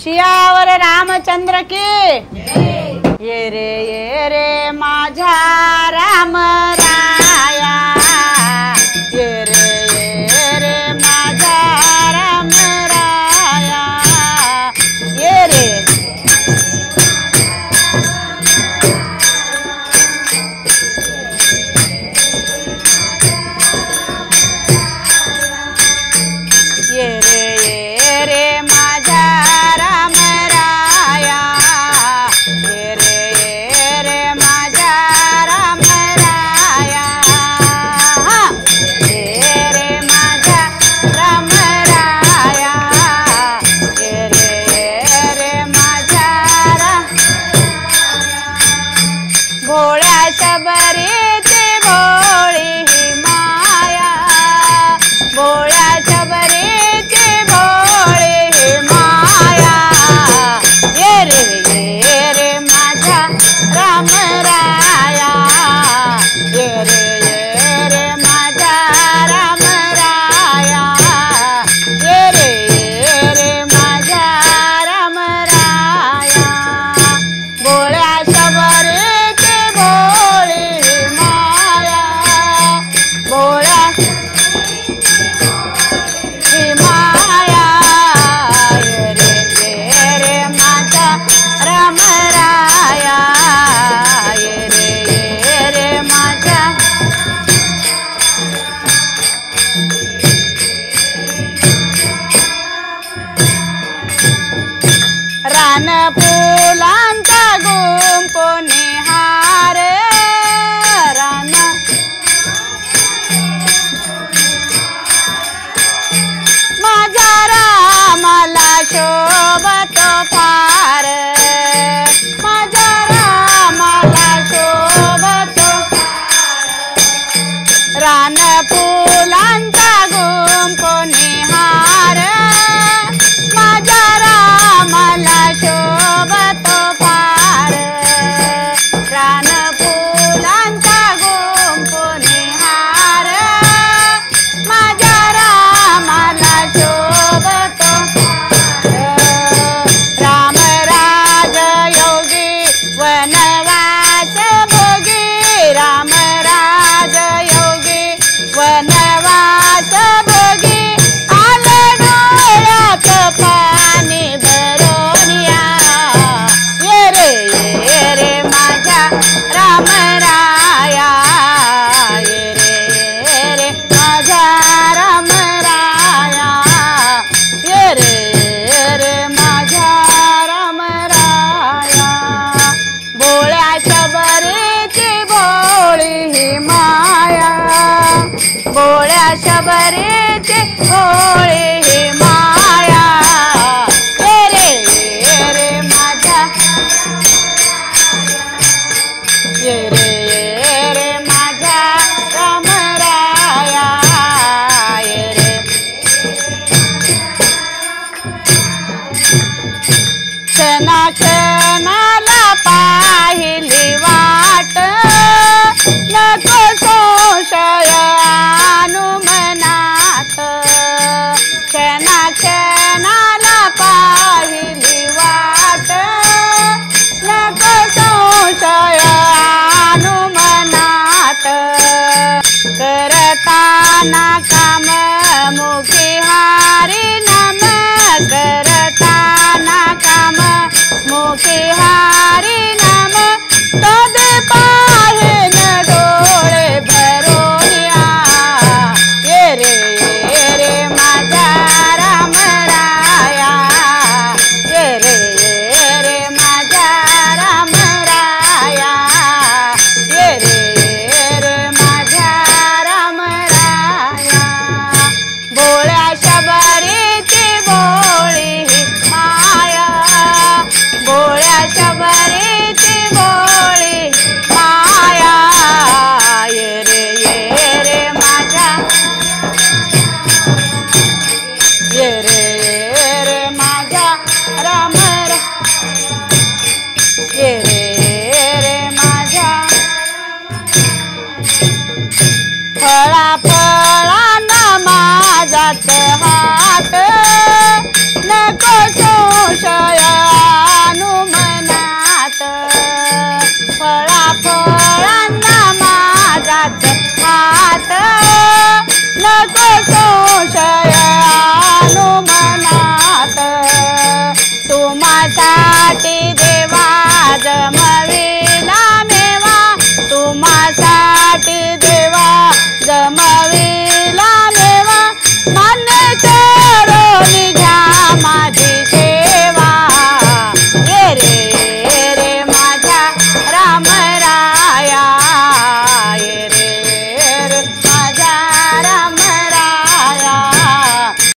शियावर रामचंद्र की ये रे माझा राम राया ये रे माझा राम राया ये रे शबरेचे भोळे हे माया ये रे माझा ये रे माझा राम राया ये रे क्षणा क्षणाला पाहिली वाट नको संशय अनुमनात क्षणा क्षणाला पाहिली वाट नको संशय अनुमनात करताना काम मुखी हारी नम करताना काम मुखी हारी नम तद पाहेन डोळे भरोनिया ये रे माझा राम राया ये रे माझा राम राया ये रे माझा राम राया बोळ्या शबरीची बोळी माया बोळ्या शबरीची बोळी माया ये रे माझा ये रे माझा राम ये रे माझा फळा फळांना माझात हात